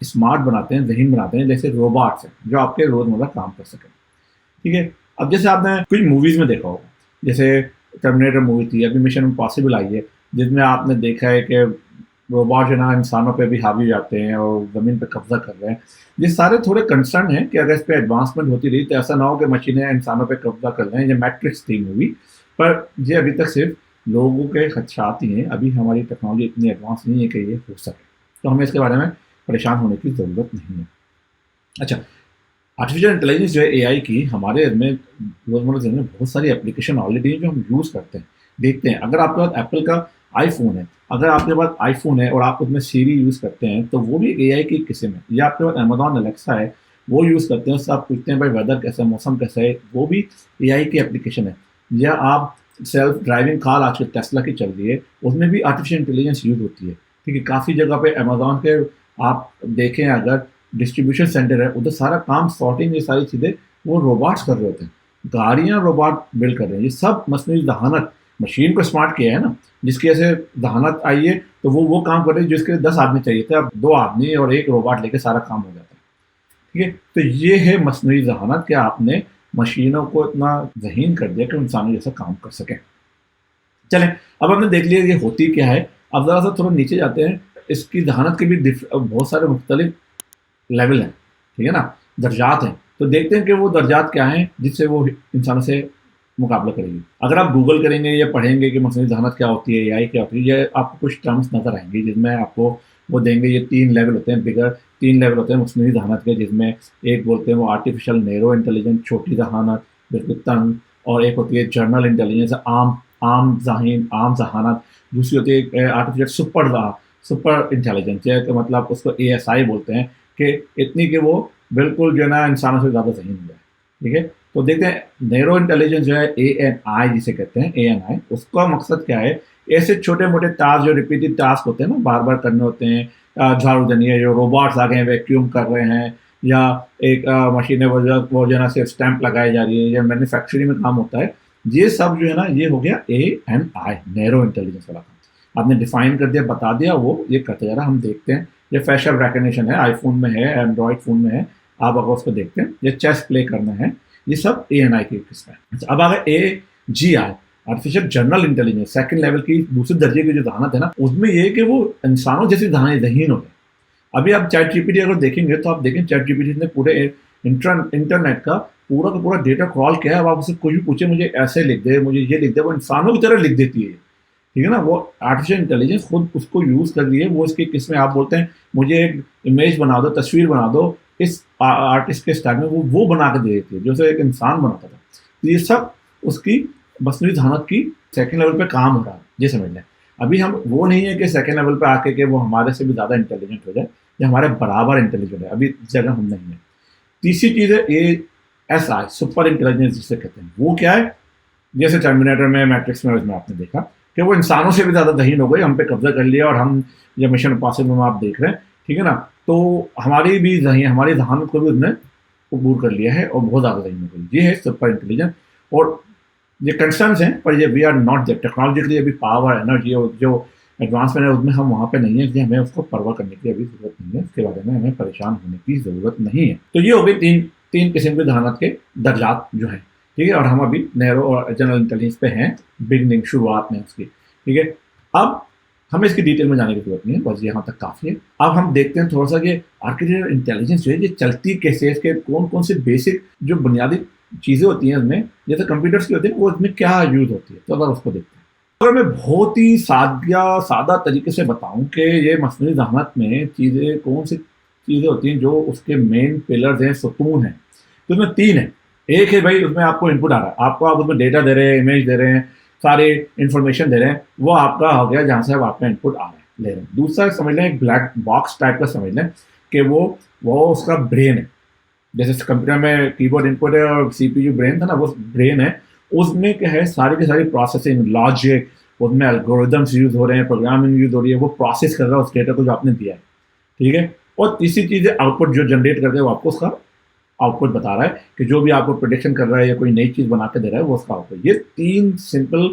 Smart بناتے ہیں، ذہین بناتے ہیں، جیسے روبوٹس ہیں جو آپ کے روزمرہ کام کر سکیں. ٹھیک ہے. اب جیسے آپ نے کچھ موویز میں دیکھا ہوگا، جیسے ٹرمینیٹر مووی تھی، ابھی مشن امپاسبل آئی ہے، جس میں آپ نے دیکھا ہے کہ روبوٹ جو ہے نا انسانوں پہ بھی حاوی ہو جاتے ہیں اور زمین پہ قبضہ کر رہے ہیں. یہ سارے تھوڑے کنسرن ہیں کہ اگر اس پہ ایڈوانسمنٹ ہوتی رہی تو ایسا نہ ہو کہ مشینیں انسانوں پہ قبضہ کر رہے ہیں. یہ میٹرکس تھی مووی، پر یہ ابھی تک صرف لوگوں کے خدشات ہی ہیں. ابھی ہماری ٹیکنالوجی اتنی ایڈوانس نہیں ہے کہ یہ ہو سکے، تو ہمیں اس کے بارے میں پریشان ہونے کی ضرورت نہیں ہے. اچھا، آرٹیفیشیل انٹیلیجنس جو ہے اے آئی کی ہمارے میں روزمرہ زندگی میں بہت ساری اپلیکیشن آلریڈی ہیں جو ہم یوز کرتے ہیں، دیکھتے ہیں. اگر آپ کے پاس ایپل کا آئی فون ہے، اگر آپ کے پاس آئی فون ہے اور آپ اس میں سیری یوز کرتے ہیں تو وہ بھی اے آئی کی قسم ہے. یا آپ کے پاس امیزون الیکسا ہے، وہ یوز کرتے ہیں، اس سے آپ پوچھتے ہیں بھائی ویدر کیسا ہے، موسم کیسا ہے، وہ بھی اے آئی کی اپلیکیشن ہے. یا آپ سیلف ڈرائیونگ کار آج کل ٹیسلا کی چل رہی ہے، اس میں بھی آرٹیفیشیل انٹیلیجنس یوز ہوتی ہے. ٹھیک ہے. کافی جگہ پہ امیزون کے آپ دیکھیں اگر ڈسٹریبیوشن سینٹر ہے، ادھر سارا کام سارٹنگ، یہ ساری چیزیں وہ روبوٹس کر رہے ہوتے ہیں. گاڑیاں روبوٹ بلڈ کر رہے ہیں. یہ سب مصنوعی ذہانت، مشین کو اسمارٹ کیا ہے نا، جس کی وجہ سے ذہانت آئی ہے تو وہ کام کر رہے ہیں جس کے 10 آدمی چاہیے تھے، اب 2 آدمی اور ایک روبوٹ لے کے سارا کام ہو جاتا ہے. ٹھیک ہے. تو یہ ہے مصنوعی ذہانت کہ آپ نے مشینوں کو اتنا ذہین کر دیا کہ انسانوں جیسا کام کر سکیں. چلیں، اب ہم نے دیکھ لیا یہ ہوتی کیا ہے. اب ذرا سا تھوڑا نیچے جاتے ہیں. اس کی ذہانت کے بھی بہت سارے مختلف لیول ہیں، ٹھیک ہے نا، درجات ہیں. تو دیکھتے ہیں کہ وہ درجات کیا ہیں جس سے وہ انسانوں سے مقابلہ کرے گی. اگر آپ گوگل کریں گے یا پڑھیں گے کہ مصنوعی ذہانت کیا ہوتی ہے، اے آئی کیا ہوتی ہے، یہ آپ کو کچھ ٹرمس نظر آئیں گے جس میں آپ کو وہ دیں گے. یہ 3 لیول ہوتے ہیں، بگر 3 لیول ہوتے ہیں مصنوعی ذہانت کے، جس میں ایک بولتے ہیں وہ آرٹیفیشیل نیرو انٹیلیجنس، چھوٹی ذہانت بالکل تنگ، اور ایک ہوتی ہے جنرل انٹیلیجنس، عام ذہانت. دوسری ہوتی ہے آرٹیفیشیل سپر انٹیلیجنس، کہ مطلب اس کو اے ایس آئی بولتے ہیں، کہ اتنی کہ وہ بالکل جو ہے نا انسانوں سے زیادہ ذہین ہو جائے. ٹھیک ہے. تو دیکھتے ہیں نیرو انٹیلیجنس جو ہے اے این آئی جسے کہتے ہیں، اے این آئی، اس کا مقصد کیا ہے؟ ایسے چھوٹے موٹے ٹاسک جو ریپیٹڈ ٹاسک ہوتے ہیں نا، بار بار کرنے ہوتے ہیں، جھاڑو دینی ہے، جو روبوٹس آ گئے ہیں ویکیوم کر رہے ہیں، یا ایک مشینیں وہ جو ہے نا صرف اسٹیمپ لگائی جا رہی ہے، یا مینوفیکچرنگ میں کام ہوتا ہے. یہ سب جو ہے نا یہ ہو گیا اے این آئی، نیرو انٹیلیجنس والا کام. آپ نے ڈیفائن کر دیا، بتا دیا، وہ یہ کرتے جا رہا. ہم دیکھتے ہیں یہ فیشل ریکگنیشن ہے، آئی فون میں ہے، اینڈرائڈ فون میں ہے. آپ اگر اس کو دیکھتے ہیں، یہ چیس پلے کرنا ہے، یہ سب اے این آئی کی قسم ہے. اب اگر A G I, artificial general intelligence, second level کی، دوسرے درجے کی جو ذہانت ہے نا، اس میں یہ کہ وہ انسانوں جیسی ذہین ہو گئے. ابھی آپ چیٹ جی پی ٹی اگر دیکھیں گے تو آپ دیکھیں چیٹ جی پی ٹی نے پورے انٹرنیٹ کا پورا ڈیٹا کرال کیا ہے. اب آپ اسے کوئی بھی پوچھیں مجھے ایسے لکھ دے، مجھے یہ لکھ دے، وہ انسانوں کی طرح لکھ دیتی ہے. ٹھیک ہے نا. وہ آرٹیفیشیل انٹیلیجنس خود اس کو یوز کر رہی ہے. وہ اس کی قسمیں آپ بولتے ہیں مجھے ایک امیج بنا دو، تصویر بنا دو اس آرٹسٹ کے اسٹائل میں، وہ بنا کے دے دیتی ہے جو ایک انسان بناتا تھا. تو یہ سب اس کی مصنوعی ذہانت کی سیکنڈ لیول پہ کام ہو رہا ہے. یہ سمجھ لیں. ابھی ہم وہ نہیں ہے کہ سیکنڈ لیول پہ آ کے کہ وہ ہمارے سے بھی زیادہ انٹیلیجنٹ ہو جائے یا ہمارے برابر انٹیلیجنٹ ہے. ابھی اس جگہ ہم نہیں ہیں. تیسری چیز ہے A S I, super intelligence جسے کہتے ہیں. وہ کیا ہے؟ جیسے ٹرمینیٹر میں، میٹرکس میں آپ نے دیکھا کہ وہ انسانوں سے بھی زیادہ ذہین ہو گئی، ہم پہ قبضہ کر لیا، اور ہم یہ مشن امپاسبل میں آپ دیکھ رہے ہیں. ٹھیک ہے نا. تو ہماری ذہانت کو بھی اس نے عبور کر لیا ہے اور بہت زیادہ ذہین ہو گئی. یہ ہے سپر انٹیلیجنس. اور یہ کنسرنس ہیں، پر یہ we are not that. Technologically ابھی پاور، انرجی اور جو ایڈوانسمنٹ ہے اس میں ہم وہاں پہ نہیں ہیں، اس لیے ہمیں اس کو پرواہ کرنے کی ابھی ضرورت نہیں ہے. اس کے بارے میں ہمیں پریشان ہونے کی ضرورت نہیں ہے. تو یہ ہو گئی تین قسم کی ذہانت کے درجات جو ہیں. ٹھیک ہے. اور ہم ابھی نیرو اور جنرل انٹیلیجنس پہ ہیں، بگننگ، شروعات میں اس کی. ٹھیک ہے. اب ہمیں اس کی ڈیٹیل میں جانے کی ضرورت نہیں ہے، بس یہاں تک کافی ہے. اب ہم دیکھتے ہیں تھوڑا سا کہ آرٹیفیشیل انٹیلیجنس جو ہے یہ چلتی کیسے ہے، اس کے کون سے بیسک جو بنیادی چیزیں ہوتی ہیں اس میں، جیسے کمپیوٹرس کی ہوتی ہیں، وہ اس میں کیا یوز ہوتی ہے. تو اگر اس کو دیکھتے ہیں، اگر میں بہت ہی سادہ طریقے سے بتاؤں کہ یہ مصنوعی ذہانت میں کون سی چیزیں ہوتی ہیں جو اس کے مین پلرز ہیں، ستون ہیں. تو اس میں 3 ہیں. ایک ہے بھائی اس میں آپ کو انپٹ آ رہا ہے، آپ اس میں ڈیٹا دے رہے ہیں، امیج دے رہے ہیں، سارے انفارمیشن دے رہے ہیں، وہ آپ کا ہو گیا جہاں سے آپ کا انپٹ آ رہا ہے، لے رہے ہیں. دوسرا سمجھ لیں ایک بلیک باکس ٹائپ کا سمجھ لیں کہ وہ اس کا برین ہے. جیسے کمپیوٹر میں کی بورڈ انپٹ ہے اور سی پی یو برین تھا نا، وہ برین ہے. اس میں کیا ہے، ساری کی ساری پروسیسنگ، لاجک، اس میں الگوریدمس یوز ہو رہے ہیں، پروگرامنگ یوز ہو رہی ہے، وہ پروسیس کر رہا ہے اس ڈیٹا کو جو آپ نے دیا ہے. ٹھیک ہے. اور تیسری چیز ہے آؤٹ پٹ جو جنریٹ کرتے ہیں، وہ آپ کو اس کا آؤٹ پٹ بتا رہا ہے کہ جو بھی آپ کو پریڈکشن کر رہا ہے یا کوئی نئی چیز بنا کے دے رہا ہے وہ اس کا آؤٹ پٹ. یہ 3 سمپل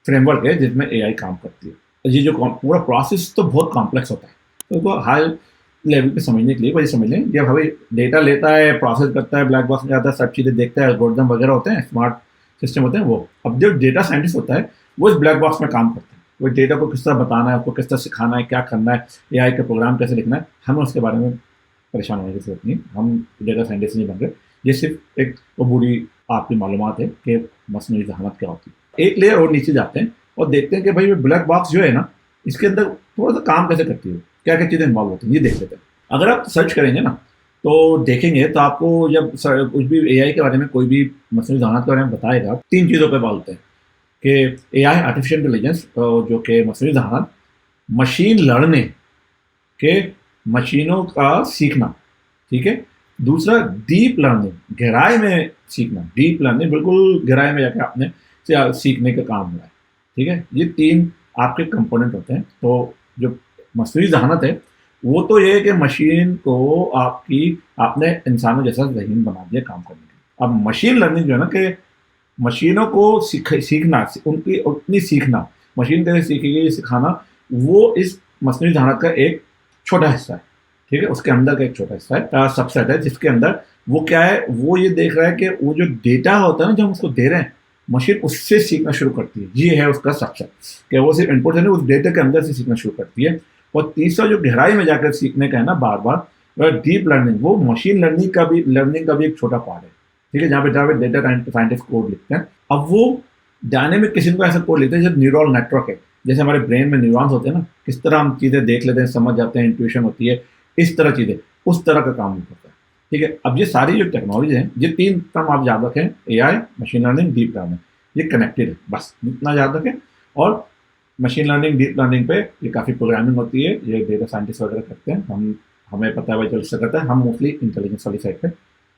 فریم ورک ہے جس میں اے آئی کام کرتی ہے. یہ جو پورا پروسیس تو بہت کمپلیکس ہوتا ہے. تو ہائی لیول پہ سمجھنے کے لیے وہی سمجھ لیں جب ہمیں ڈیٹا لیتا ہے پروسیس کرتا ہے بلیک باکس میں جاتا ہے سب چیزیں دیکھتا ہے الگورتھم وغیرہ ہوتے ہیں اسمارٹ سسٹم ہوتے ہیں وہ. اب جو ڈیٹا سائنٹسٹ ہوتا ہے وہ اس بلیک باکس میں کام کرتا ہے, وہ ڈیٹا کو کس طرح بتانا ہے, آپ کو کس طرح سکھانا ہے, کیا کرنا ہے, اے آئی کا پروگرام کیسے لکھنا ہے, ہمیں اس کے بارے میں پریشان ہونے کی ضرورت نہیں. ہم ڈیٹا سائنٹسٹ نہیں بن رہے, یہ صرف ایک عبوری آپ کی معلومات ہے کہ مصنوعی ذہانت کیا ہوتی ہے. ایک لیئر اور نیچے جاتے ہیں اور دیکھتے ہیں کہ بھائی بلیک باکس جو ہے نا اس کے اندر تھوڑا سا کام کیسے کرتی ہے, کیا کیا چیزیں انوالو ہوتی ہیں, یہ دیکھ لیتے ہیں. اگر آپ سرچ کریں گے نا تو دیکھیں گے تو آپ کو جب کچھ بھی اے آئی کے بارے میں کوئی بھی مصنوعی ذہانت کے بارے میں بتائے گا 3 چیزوں پہ بولتے ہیں کہ اے آئی آرٹیفیشیل انٹیلیجنس جو کہ مصنوعی ذہانت, مشین لرننگ کہ مشینوں کا سیکھنا, ٹھیک ہے. دوسرا ڈیپ لرننگ, گہرائی میں سیکھنا, ڈیپ لرننگ بالکل گہرائی میں جا کے آپ نے سیکھنے کا کام ہوا ہے, ٹھیک ہے. یہ 3 آپ کے کمپوننٹ ہوتے ہیں. تو جو مصنوعی ذہانت ہے وہ تو یہ ہے کہ مشین کو آپ نے انسانوں جیسا ذہین بنا دیا کام کرنے کے. اب مشین لرننگ جو ہے نا کہ مشینوں کو سیکھنا, ان کی اتنی سیکھنا, مشین کیسے سیکھے گی یہ سکھانا, وہ اس مصنوعی ذہانت کا ایک چھوٹا حصہ ہے, ٹھیک ہے. اس کے اندر کا ایک چھوٹا حصہ ہے, سب سیٹ ہے, جس کے اندر وہ کیا ہے, وہ یہ دیکھ رہا ہے کہ وہ جو ڈیٹا ہوتا ہے نا جو ہم اس کو دے رہے ہیں مشین اس سے سیکھنا شروع کرتی ہے. یہ ہے اس کا سب سیٹ کہ وہ صرف ان پٹ ہے اس ڈیٹا کے اندر سے سیکھنا شروع کرتی ہے. اور تیسرا جو گہرائی میں جا کر سیکھنے کا ہے نا بار بار ڈیپ لرننگ, وہ مشین لرننگ کا بھی ایک چھوٹا پارٹ ہے, ٹھیک ہے, جہاں پہ ڈیٹا سائنٹسٹ کوڈ لکھتے ہیں. اب وہ ڈائنامک قسم کا ایسا کوڈ لکھتے ہیں جب نیورل نیٹ ورک ہے, جیسے ہمارے برین میں نیورونس ہوتے ہیں نا, کس طرح ہم چیزیں دیکھ لیتے ہیں, سمجھ جاتے ہیں, انٹویشن ہوتی ہے, اس طرح چیزیں, اس طرح کا کام کرتا ہے, ٹھیک ہے. اب یہ ساری جو ٹیکنالوجی ہیں, یہ 3 ٹرم آپ یاد رکھیں, اے آئی, مشین لرننگ, ڈیپ لرننگ, یہ کنیکٹڈ ہے, بس اتنا یاد رکھیں. اور مشین لرننگ ڈیپ لرننگ پہ یہ کافی پروگرامنگ ہوتی ہے, یہ ڈیٹا سائنٹسٹ وغیرہ کرتے ہیں, ہمیں پتہ ہے بھائی چل سے کرتا ہے, ہم موسٹلی انٹیلیجنس والی سائڈ پہ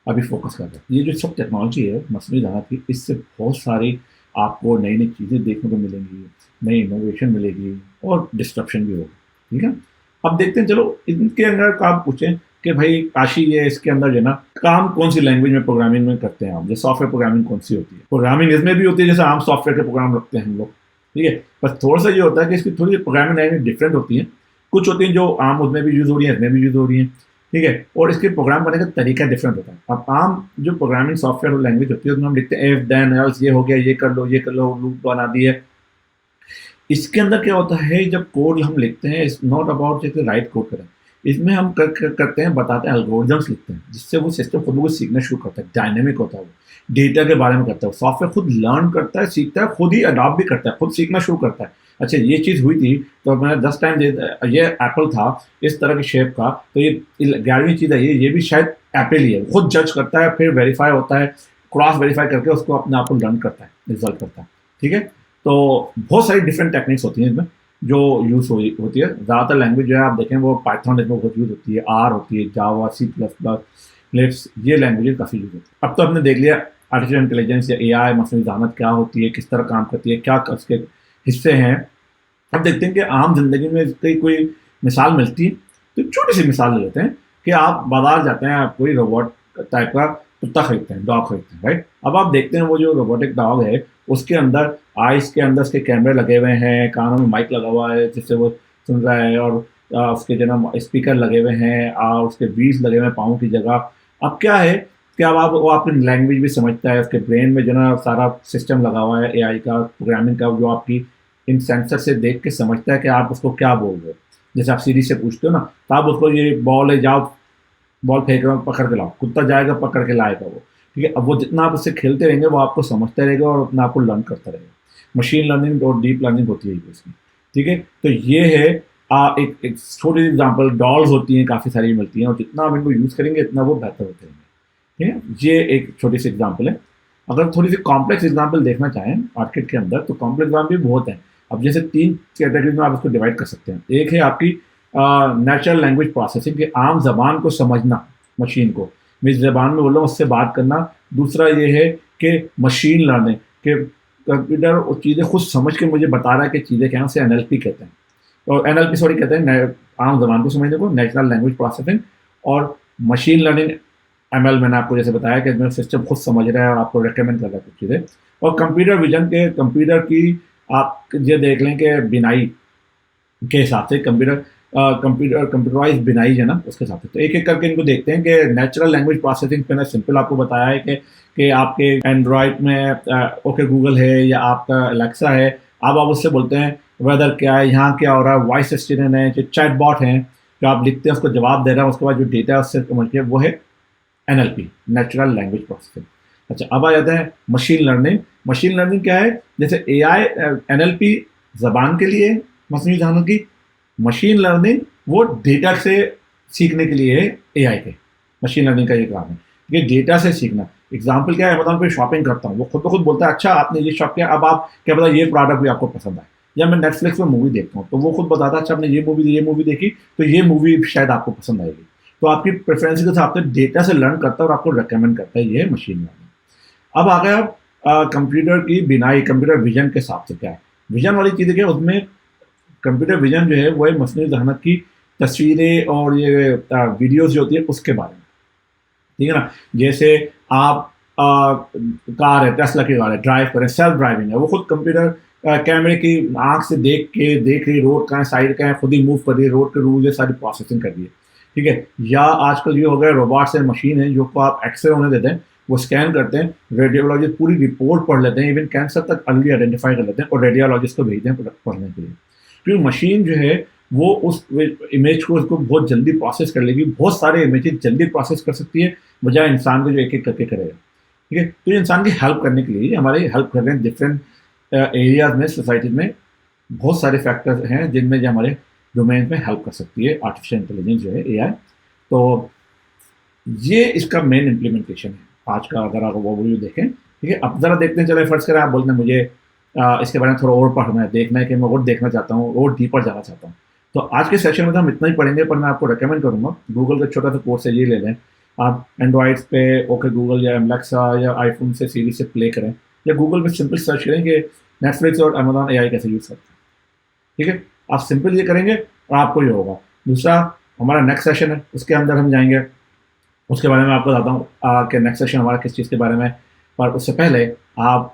ابھی فوکس کرتے ہیں. یہ جو سب ٹیکنالوجی ہے مصنوعی ذہانت کی, اس سے بہت ساری آپ کو نئی نئی چیزیں دیکھنے کو ملیں گی, نئی انوویشن ملے گی اور ڈسٹرپشن بھی ہوگا, ٹھیک ہے. اب دیکھتے ہیں, چلو ان کے اندر آپ پوچھیں کہ بھائی کاشی یہ اس کے اندر جو ہے نا کام کون سی لینگویج میں پروگرامنگ میں کرتے ہیں آپ, جو سافٹ ویئر پروگرامنگ کون سی ہوتی ہے, پروگرامنگ اس میں بھی ہوتی ہے جیسے عام سافٹ ویئر کے پروگرام رکھتے ہیں ہم لوگ, ٹھیک ہے. بس تھوڑا سا یہ ہوتا ہے کہ اس کی تھوڑی پروگرامنگ لینگویج ڈفرینٹ ہوتی ہیں, کچھ ہوتی ہیں جو عام اس میں بھی یوز ہو رہی ہیں, اس میں بھی یوز ہو رہی ہیں, ٹھیک ہے. اور اس کے پروگرام کرنے کا طریقہ ڈفرینٹ ہوتا ہے. اب عام جو پروگرامنگ سافٹ ویئر لینگویج ہوتی ہے اس میں ہم لکھتے ہیں ایف دین ایلس, یہ ہو گیا, یہ کر لو, یہ کر لو, لوپ بنا دی ہے. اس کے اندر کیا ہوتا ہے, جب کوڈ ہم لکھتے ہیں اٹس ناٹ اباؤٹ کہ رائٹ کوڈ کریں, اس میں ہم کرتے ہیں, بتاتے ہیں, الگورتھمس لکھتے ہیں جس سے وہ سسٹم خود بخود سیکھنا شروع کرتا ہے, ڈائنامک ہوتا ہے, وہ ڈیٹا کے بارے میں کرتا ہے, سافٹ ویئر خود لرن کرتا ہے, سیکھتا ہے, خود ہی اڈاپٹ بھی کرتا ہے, خود سیکھنا شروع کرتا ہے. اچھا یہ چیز ہوئی تھی تو میں نے 10 ٹائم یہ ایپل تھا اس طرح کی شیپ کا, تو یہ 11ویں چیز ہے, یہ بھی شاید ایپل ہی ہے, خود جج کرتا ہے, پھر ویریفائی ہوتا ہے, کراس ویریفائی کر کے اس کو اپنے آپ کو لرن کرتا ہے, رزلٹ کرتا ہے, ٹھیک ہے. تو بہت ساری ڈفرینٹ ٹیکنیکس ہوتی ہیں اس میں جو یوز ہوتی ہے. زیادہ تر لینگویج جو ہے آپ دیکھیں وہ پائتھن اس میں بہت یوز ہوتی ہے, آر ہوتی ہے, جاوا, سی پلس پلس, لپس, یہ لینگویج کافی یوز ہوتی ہے. اب تو ہم نے دیکھ لیا آرٹیفیشیل انٹیلیجنس یا اے آئی, مصنوعی ذہانت کیا ہوتی ہے, کس طرح کام کرتی ہے, کیا اس کے حصے ہیں. اب دیکھتے ہیں کہ عام زندگی میں اس کی کوئی مثال ملتی ہے, تو چھوٹی سی مثال لے لیتے ہیں کہ آپ بازار جاتے ہیں, آپ کوئی روبوٹ ٹائپ کا کتا خریدتے ہیں, ڈاگ خریدتے ہیں, رائٹ. اب آپ دیکھتے ہیں وہ جو روبوٹک ڈاگ ہے اس کے اندر آئس کے اندر اس کے کیمرے لگے ہوئے ہیں, کانوں میں مائک لگا ہوا ہے جس سے وہ سن رہا ہے, اور اس کے جو نا اسپیکر لگے ہوئے ہیں, اور اس کے ویلز لگے ہوئے ہیں پاؤں کی جگہ. اب کیا ہے کہ اب وہ آپ کی لینگویج بھی سمجھتا ہے, اس کے برین میں جو نا سارا سسٹم لگا ہوا ہے اے آئی کا, پروگرامنگ کا, جو آپ کی ان سینسر سے دیکھ کے سمجھتا ہے کہ آپ اس کو کیا بول رہے ہو. جیسے آپ سیری سے پوچھتے ہو نا, تو آپ اس کو یہ بال ہے, جاؤ بال پھینک رہا ہوں, پکڑ کے لاؤ, کتا جائے گا پکڑ کے لائے گا وہ, ٹھیک ہے. اب وہ جتنا آپ اس سے کھیلتے رہیں گے وہ آپ کو سمجھتا رہے گا اور اپنا آپ کو لرن کرتا رہے گا. مشین لرننگ اور ڈیپ لرننگ ہوتی ہے اس میں, ٹھیک ہے. تو یہ ہے ایک چھوٹی سی ایگزامپل. ڈالز ہوتی ہیں کافی ساری ملتی ہیں, اور جتنا آپ ان کو یوز کریں گے اتنا وہ بہتر ہوتے ہیں, ٹھیک ہے. یہ ایک چھوٹی سی ایگزامپل ہے. اگر تھوڑی سی کمپلیکس ایگزامپل دیکھنا چاہیں مارکیٹ کے اندر تو کمپلیکس ایگزامپل بھی بہت ہیں. اب جیسے 3 کیٹیگریز میں آپ اس کو ڈیوائڈ کر سکتے ہیں. ایک ہے آپ کی نیچرل لینگویج پروسیسنگ, کہ عام زبان کو سمجھنا, مشین کو میں زبان میں بول رہا ہوں اس سے بات کرنا. دوسرا یہ ہے کہ مشین لرننگ, کہ کمپیوٹر وہ چیزیں خود سمجھ کے مجھے بتا رہا ہے کہ چیزیں کیا ہیں, اسے این ایل پی کہتے ہیں, اور این ایل پی سوری کہتے ہیں عام زبان کو سمجھنے کو, نیچرل لینگویج پروسیسنگ. اور مشین لرننگ ایم ایل, میں نے آپ کو جیسے بتایا کہ سسٹم خود سمجھ رہا ہے اور آپ کو ریکمینڈ کر رہا ہے کچھ چیزیں. اور کمپیوٹر ویژن, کے کمپیوٹر کی آپ یہ دیکھ لیں کہ بینائی کے حساب سے کمپیوٹر کمپیوٹرائز بنائی ہے نا اس کے ساتھ. تو ایک ایک کر کے ان کو دیکھتے ہیں کہ نیچرل لینگویج پروسیسنگ پہ. میں سمپل آپ کو بتایا ہے کہ آپ کے اینڈرائڈ میں اوکے گوگل ہے یا آپ کا الیکسا ہے, آپ اس سے بولتے ہیں ویدر کیا ہے, یہاں کیا ہو رہا ہے, وائس اسسٹنٹ ہے, جو چیٹ باٹ ہیں جو آپ لکھتے ہیں اس کو جواب دے رہا ہے, اس کے بعد جو ڈیٹا ہے اس سے سمجھ کے وہ ہے NLP, نیچرل لینگویج پروسیسنگ. اچھا اب آ جاتا ہے مشین لرننگ. مشین لرننگ کیا ہے؟ جیسے AI NLP زبان کے لیے مصنوعی ذہانت کی, مشین لرننگ وہ ڈیٹا سے سیکھنے کے لیے ہے. AI کے مشین لرننگ کا یہ کام ہے کہ ڈیٹا سے سیکھنا. اگزامپل کیا ہے, امیزون پہ شاپنگ کرتا ہوں, وہ خود بخود بولتا ہے اچھا آپ نے یہ شاپ کیا, اب آپ کیا پتا یہ پروڈکٹ بھی آپ کو پسند آئے. یا میں نیٹ فلکس میں مووی دیکھتا ہوں تو وہ خود بتاتا ہے اچھا آپ نے یہ مووی دیکھی تو یہ مووی شاید آپ کو پسند آئے گی. تو آپ کی پریفرنس کے حساب سے ڈیٹا سے لرن کرتا ہے اور آپ کو ریکمینڈ کرتا ہے. یہ مشین لرننگ. اب آ گیا کمپیوٹر کی بنائی, کمپیوٹر ویژن کے حساب سے کیا ہے. ویژن والی چیزیں کیا, اس میں کمپیوٹر ویژن جو ہے وہ مصنوعی ذہانت کی تصویریں اور یہ ویڈیوز جو ہوتی ہے اس کے بارے میں. ٹھیک ہے نا, جیسے آپ کار ہے, ٹیسلا کی کار ہے, ڈرائیو کریں, سیلف ڈرائیونگ ہے, وہ خود کمپیوٹر کیمرے کی آنکھ سے دیکھ رہی روڈ کہاں ہے, سائڈ کہاں ہے, خود ہی موو کر رہی ہے, روڈ کے رول یہ ساری پروسیسنگ کر رہی ہے. ٹھیک ہے. یا آج کل یہ ہو گیا روبوٹس ہیں, مشین ہیں جو کو آپ ایکس رے ہونے دیتے ہیں, وہ اسکین کرتے ہیں, ریڈیولوجسٹ پوری رپورٹ پڑھ لیتے ہیں, ایون کینسر تک ارلی آئیڈینٹیفائی کر لیتے ہیں اور ریڈیولوجسٹ کو بھیجتے ہیں پڑھنے کے لیے. کیونکہ مشین جو ہے وہ اس امیج کو بہت جلدی پروسیس کر لے گی, بہت سارے امیجز جلدی پروسیس کر سکتی ہے بجائے انسان کو جو ایک ایک کر کے کرے گا. ٹھیک ہے. تو یہ انسان کی ہیلپ کرنے کے لیے ہمارے ہیلپ کر رہے ہیں ڈفرینٹ ایریاز میں, سوسائٹیز میں بہت سارے فیکٹر ہیں جن میں جو ہمارے ڈومین میں ہیلپ کر سکتی ہے آرٹیفیشیل انٹیلیجنس جو ہے AI. تو یہ اس کا مین امپلیمنٹیشن ہے آج کا. اگر آپ وہ ویڈیو دیکھیں, ٹھیک ہے, اب ذرا دیکھتے ہیں. چلے فرض کریں آپ بولتے ہیں مجھے اس کے بارے میں تھوڑا اور پڑھنا ہے, دیکھنا ہے کہ میں اور دیکھنا چاہتا ہوں, اور ڈیپر جانا چاہتا ہوں. تو آج کے سیشن میں تو ہم اتنا ہی پڑھیں گے, پر میں آپ کو ریکمینڈ کروں گا گوگل کا چھوٹا سا کورس ہے, یہ لے لیں آپ. اینڈرائڈ پہ اوکے گوگل یا الیکسا یا آئی فون سے سیریز سے پلے کریں, یا گوگل پہ سمپل سرچ کریں کہ نیٹ فلکس اور امیزون AI کیسے یوز کرتے ہیں. ٹھیک ہے. آپ سمپل یہ کریں گے اور آپ کو یہ ہوگا. دوسرا ہمارا نیکسٹ سیشن ہے, اس کے اندر ہم جائیں گے, اس کے بارے میں آپ کو بتاتا ہوں کہ نیکسٹ سیشن ہمارا کس چیز کے بارے میں. پر اس سے پہلے آپ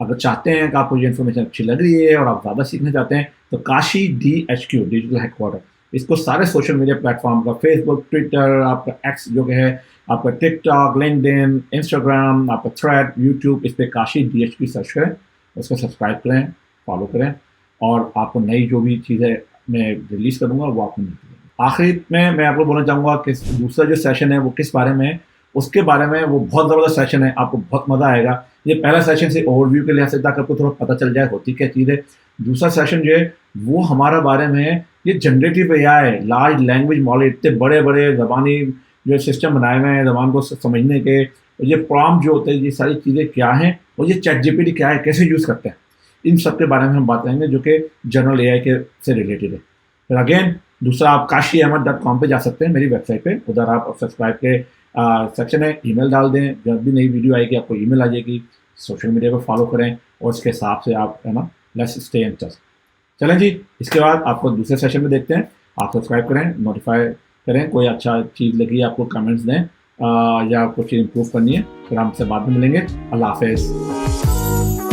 اگر چاہتے ہیں کہ آپ کو یہ انفارمیشن اچھی لگ رہی ہے اور آپ زیادہ سیکھنا چاہتے ہیں, تو Kashi DHQ digital headquarter, اس کو سارے سوشل میڈیا پلیٹ فارم کا, فیس بک, ٹویٹر, آپ کا ایکس جو کہ ہے, آپ کا ٹک ٹاک, لنکڈن, انسٹاگرام, آپ کا تھریڈ, یوٹیوب, اس پہ کاشی DHQ سرچ کریں, اس کو سبسکرائب کریں, فالو کریں, اور آپ کو نئی جو بھی چیزیں میں ریلیز کروں گا وہ آپ کو ملتی ہے. آخری میں آپ کو بولنا چاہوں گا کہ دوسرا جو سیشن ہے وہ کس بارے میں ہے, اس کے بارے میں وہ بہت زبردست سیشن ہے, آپ کو بہت مزہ آئے گا. یہ پہلا سیشن سے اوور ویو کے لحاظ سے تاکہ آپ کو تھوڑا پتہ چل جائے ہوتی کیا چیز ہے. دوسرا سیشن جو ہے وہ ہمارا بارے میں ہے یہ جنریٹیو AI, لارج لینگویج ماڈل, اتنے بڑے بڑے زبانی جو سسٹم بنائے ہوئے ہیں زبان کو سمجھنے کے, یہ پرامپٹ جو ہوتے ہیں, یہ ساری چیزیں کیا ہیں, اور یہ چیٹ GPT کیا ہے, کیسے یوز کرتے ہیں, ان سب کے بارے میں ہم بات کریں گے جو کہ جنرل AI کے سے ریلیٹڈ ہے. پھر اگین دوسرا آپ kashiahmed.com پہ جا سکتے ہیں, میری ویب سائٹ پہ, ادھر آپ سبسکرائب کے سیکشن ہے, ای میل ڈال دیں, جب بھی نئی ویڈیو آئے گی آپ کو ای میل آ جائے گی. سوشل میڈیا پہ فالو کریں اور اس کے حساب سے آپ ہے نا لیٹس اسٹے ان ٹچ. چلیں جی, اس کے بعد آپ کو دوسرے سیشن میں دیکھتے ہیں. آپ سبسکرائب کریں, نوٹیفائی کریں, کوئی اچھا چیز لگی آپ کو کمنٹس دیں, یا کچھ چیز امپروو کرنی ہے, پھر ہم سے بعد میں ملیں گے. اللہ حافظ.